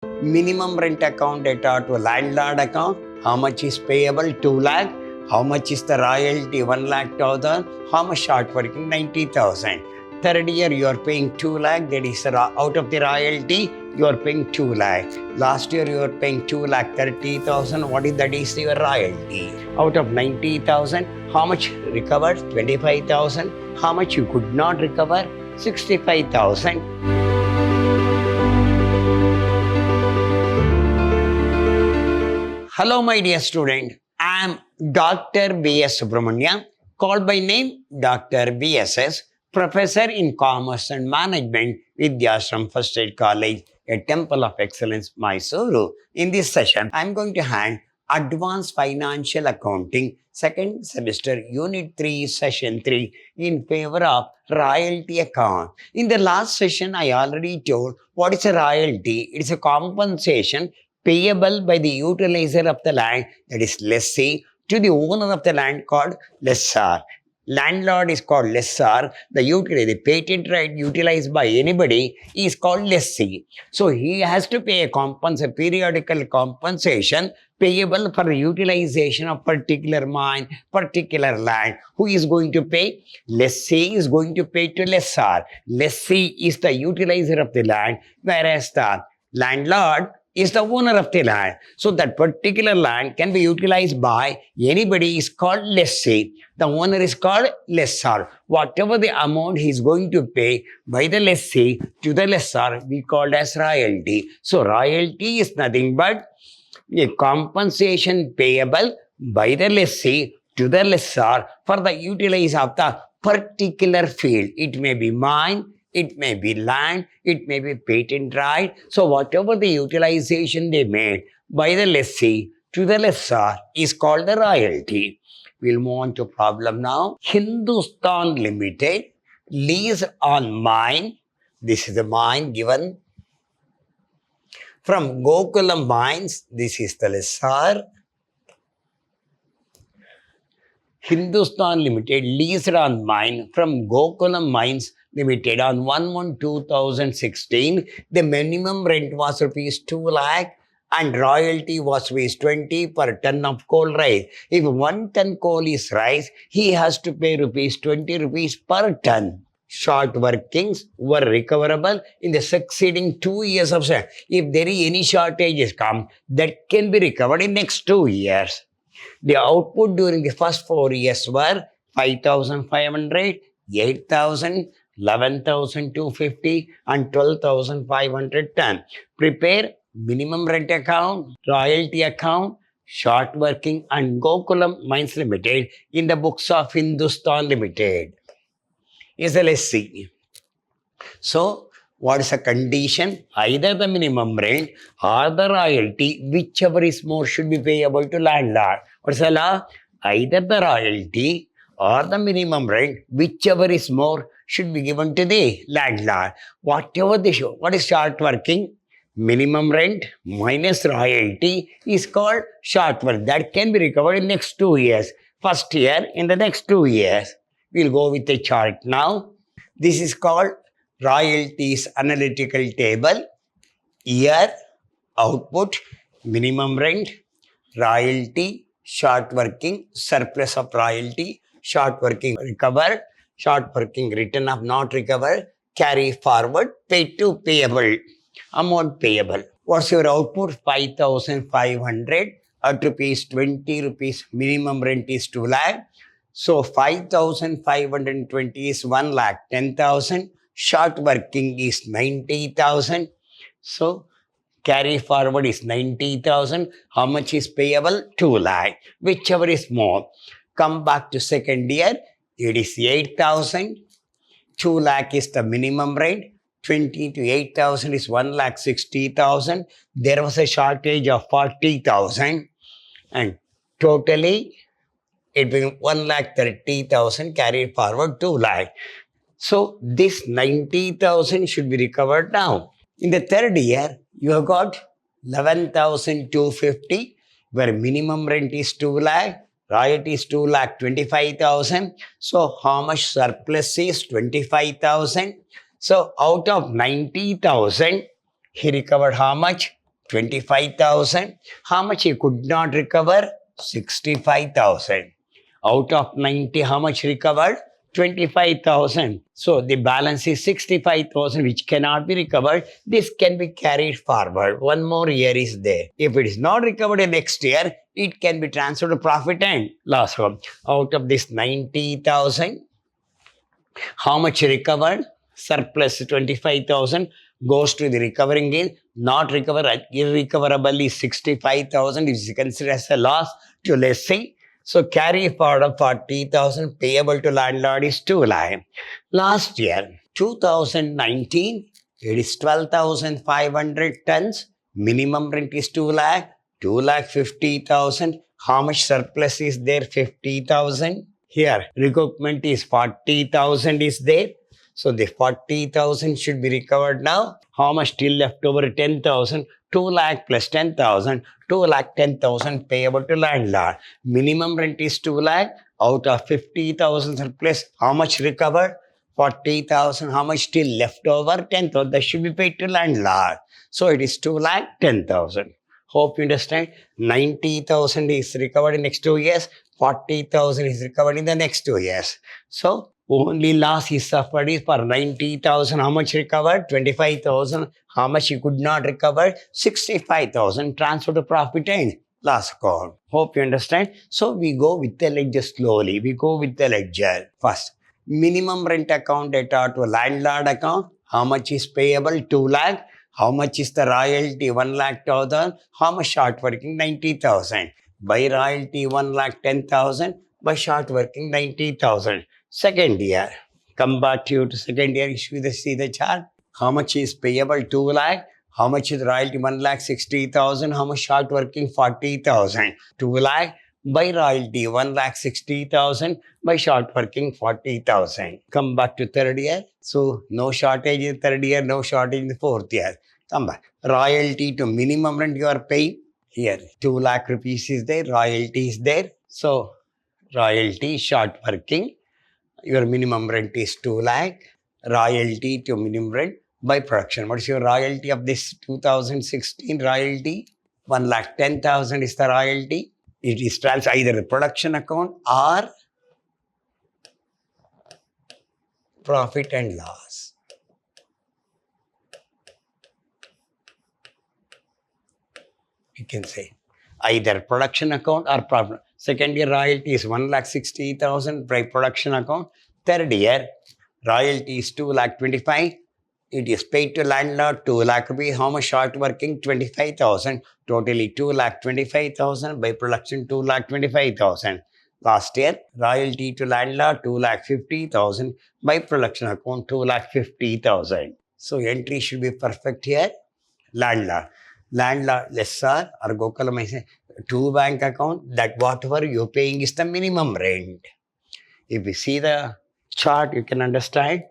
Minimum rent account data to landlord account. How much is payable? 2 lakh. How much is the royalty? 1 lakh 1,000. How much short working? 90,000. Third year you are paying 2 lakh. That is out of the royalty you are paying 2 lakh. Last year you are paying 2 lakh 30,000. What is that is your royalty? Out of 90,000, how much recovered? 25,000. How much you could not recover? 65,000. Hello, my dear student. I am Dr. B.S. Subramanian, called by name Dr. BSS, Professor in Commerce and Management, Vidhyaashram First Aid College, a Temple of Excellence, MYSURU. In this session, I am going to hand Advanced Financial Accounting, second semester, Unit 3, Session 3, in favor of royalty account. In the last session, I already told what is a royalty. It is a compensation payable by the utilizer of the land, that is lessee, to the owner of the land called lessor. Landlord is called lessor. The patent right utilized by anybody is called lessee. So he has to pay a periodical compensation payable for the utilization of particular mine, particular land. Who is going to pay? Lessee is going to pay to lessor. Lessee is the utilizer of the land, whereas the landlord is the owner of the land. So that particular land can be utilized by anybody is called lessee. The owner is called lessor. Whatever the amount he is going to pay by the lessee to the lessor, we called as royalty. So royalty is nothing but a compensation payable by the lessee to the lessor for the utilization of the particular field. It may be mine, it may be land, it may be patent right. So whatever the utilization they made by the lessee to the lessor is called the royalty. We'll move on to problem now. Hindustan Limited lease on mine. This is the mine given from Gokulam Mines. This is the lessor. Hindustan Limited leased on mine from Gokulam Mines Limited on 1/1/2016. The minimum rent was rupees 2 lakh and royalty was rupees 20 per ton of coal rice. If 1 ton coal is rice, he has to pay rupees 20 rupees per ton. Short workings were recoverable in the succeeding 2 years of sale. If there is any shortages come, that can be recovered in next 2 years. The output during the first 4 years were 5,500, 8,000, 11,250 and 12,500 ton. Prepare minimum rent account, royalty account, short working and Gokulam Mines Limited in the books of Hindustan Limited. Is a lessee. So, what is the condition? Either the minimum rent or the royalty, whichever is more, should be payable to landlord. What is the law? Either the royalty or the minimum rent, whichever is more, should be given to the landlord. Whatever they show. What is short working? Minimum rent minus royalty is called short work. That can be recovered in next 2 years. First year, in the next 2 years. We'll go with the chart now. This is called royalties analytical table. Year, output, minimum rent, royalty, short working, surplus of royalty, short working recovered, short working written off not recovered, carry forward, paid to payable, amount payable. What's your output? 5,500 at rupees 20 rupees. Minimum rent is 2 lakh. So 5,520 is 1 lakh 10,000. Short working is 90,000. So carry forward is 90,000. How much is payable? 2 lakh. Whichever is more. Come back to second year. It is 8,000. 2 lakh is the minimum rent. 20 to 8,000 is 1 lakh 60,000. There was a shortage of 40,000. And totally it became 1 lakh 30,000 carried forward 2 lakh. So this 90,000 should be recovered now. In the third year, you have got 11,250, where minimum rent is 2 lakh, royalty is 2 lakh 25,000. So how much surplus is 25,000? So out of 90,000, he recovered how much? 25,000. How much he could not recover? 65,000. Out of 90, how much recovered? 25,000. So the balance is 65,000, which cannot be recovered. This can be carried forward. One more year is there. If it is not recovered in next year, it can be transferred to profit and loss. Out of this 90,000, how much recovered? Surplus 25,000 goes to the recovering gain. Not recovered, irrecoverable is 65,000. Is considered as a loss to lessee. So carry forward of 40,000 payable to landlord is 2 lakh. Last year, 2019, it is 12,500 tons. Minimum rent is 2 lakh. 2,50,000. How much surplus is there? 50,000. Here, recoupment is 40,000 is there. So the 40,000 should be recovered now. How much still left over? 10,000. 2 lakh plus 10,000. 2 lakh 10,000 payable to landlord. Minimum rent is 2 lakh. Out of 50,000 surplus, how much recovered? 40,000. How much still left over? 10,000. That should be paid to landlord. So it is 2 lakh 10,000. Hope you understand. 90,000 is recovered in next 2 years. 40,000 is recovered in the next 2 years. So only loss he suffered is for 90,000. How much recovered? 25,000. How much he could not recover? 65,000. Transfer to profit and loss account. Hope you understand. So we go with the ledger slowly. We go with the ledger first. Minimum rent account data to landlord account. How much is payable? 2 lakh. How much is the royalty? 1 lakh 1,000. How much short working? 90,000. By royalty 1 lakh 10,000. By short working 90,000. Second year. Come back to you to second year. See the chart. How much is payable? 2 lakh. How much is royalty? 1 lakh 60,000. How much short working? 40,000. 2 lakh. By royalty 1 lakh 60,000. By short working 40,000. Come back to third year. So no shortage in third year, no shortage in the fourth year. Come back. Royalty to minimum rent you are paying. Here 2 lakh rupees is there. Royalty is there. So royalty short working. Your minimum rent is 2 lakh. Royalty to minimum rent by production. What is your royalty of this 2016 royalty? 1 lakh 10,000 is the royalty. It is transferred either the production account or profit and loss. You can say either production account or profit. Second year royalty is 1 lakh 60,000 by production account. Third year royalty is 2 lakh 25. It is paid to landlord 2 lakh rupees. How much short working? 25,000. Totally 2 lakh 25,000 by production 2 lakh 25,000. Last year royalty to landlord 2 lakh 50,000 by production account 2 lakh 50,000. So entry should be perfect here. Landlord, lessor or Gokul may say 2 bank account, that whatever you're paying is the minimum rent. If you see the chart, you can understand.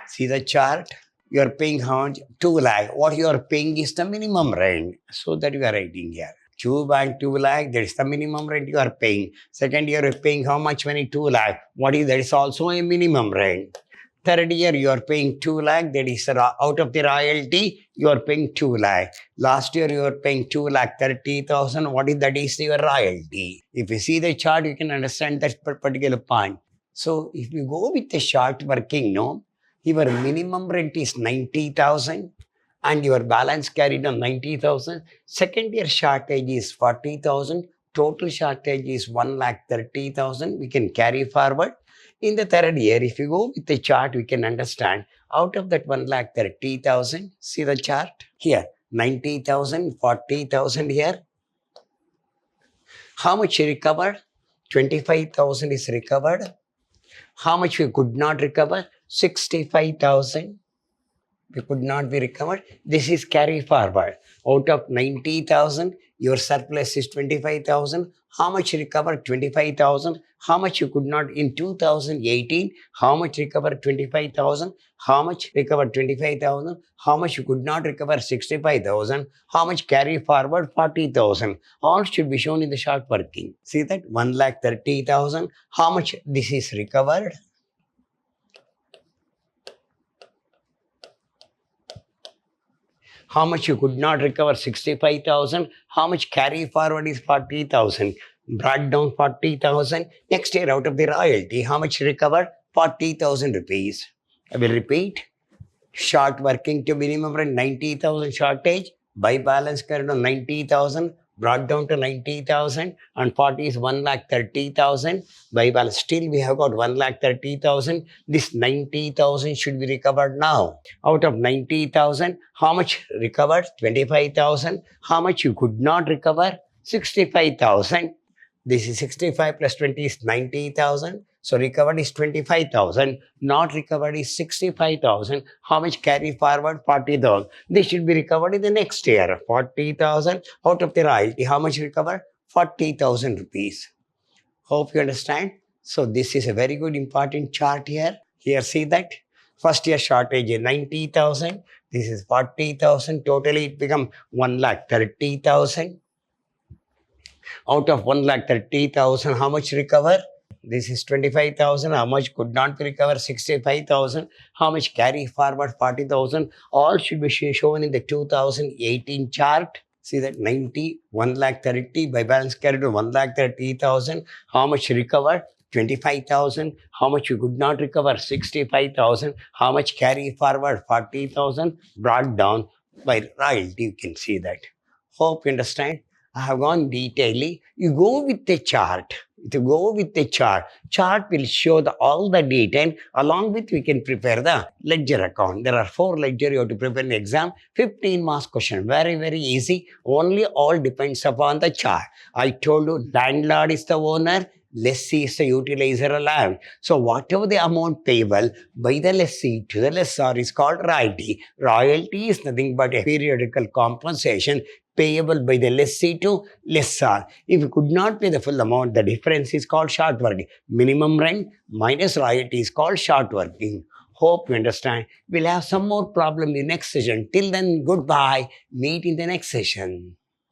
See the chart. You are paying how much? 2 lakh. What you are paying is the minimum rent. So that you are writing here. 2 bank 2 lakh, that is the minimum rent you are paying. Second year you are paying how much money? 2 lakh. What is that? Is also a minimum rent. Third year you are paying 2 lakh, that is out of the royalty, you are paying 2 lakh. Last year you are paying 2 lakh 30,000. What is that? Is your royalty. If you see the chart, you can understand that particular point. So if you go with the short working, no, your minimum rent is 90,000 and your balance carried on 90,000. Second year shortage is 40,000. Total shortage is 1 lakh 30,000. We can carry forward. In the third year, if you go with the chart, we can understand out of that 1 lakh 30,000, see the chart here, 90,000, 40,000 here. How much you recovered? 25,000 is recovered. How much we could not recover? 65,000. We could not be recovered. This is carry forward. Out of 90,000, your surplus is 25,000. How much recovered? 25,000. How much you could not in 2018? How much recovered? 25,000. How much recovered? 25,000. How much you could not recover? 65,000. How much carry forward? 40,000. All should be shown in the short working. See that? 1 lakh 30,000. How much this is recovered? How much you could not recover? 65,000. How much carry forward is 40,000? Brought down 40,000. Next year, out of the royalty, how much recovered? 40,000 rupees. I will repeat. Short working to minimum rent 90,000 shortage. Buy balance current on 90,000. Brought down to 90,000, and 40 is 1,30,000. Buy balance. Still, we have got 1,30,000. This 90,000 should be recovered now. Out of 90,000, how much recovered? 25,000. How much you could not recover? 65,000. This is 65 plus 20 is 90,000. So recovered is 25,000. Not recovered is 65,000. How much carry forward? 40,000. This should be recovered in the next year. 40,000 out of the royalty. How much recovered? 40,000 rupees. Hope you understand. So this is a very good important chart here. Here see that. First year shortage is 90,000. This is 40,000. Totally it become 1,30,000. Out of 1,30,000, how much recover? This is 25,000. How much could not be recovered? 65,000. How much carry forward? 40,000. All should be shown in the 2018 chart. See that 90, 1,30,000 by balance carried to 1,30,000. How much recovered? 25,000. How much you could not recover? 65,000. How much carry forward? 40,000. Brought down by royalty. You can see that. Hope you understand. I have gone detailedly. You go with the chart. To go with the chart, chart will show all the detail. Along with we can prepare the ledger account. There are 4 ledger you have to prepare in the exam. 15 marks question. Very, very easy. Only all depends upon the chart. I told you landlord is the owner. Lessee is the utilizer of land. So whatever the amount payable by the lessee to the lessor is called royalty. Royalty is nothing but a periodical compensation payable by the lessee to lessor. If you could not pay the full amount, the difference is called short working. Minimum rent minus royalty is called short working. Hope you understand. We'll have some more problem in the next session. Till then, goodbye. Meet in the next session.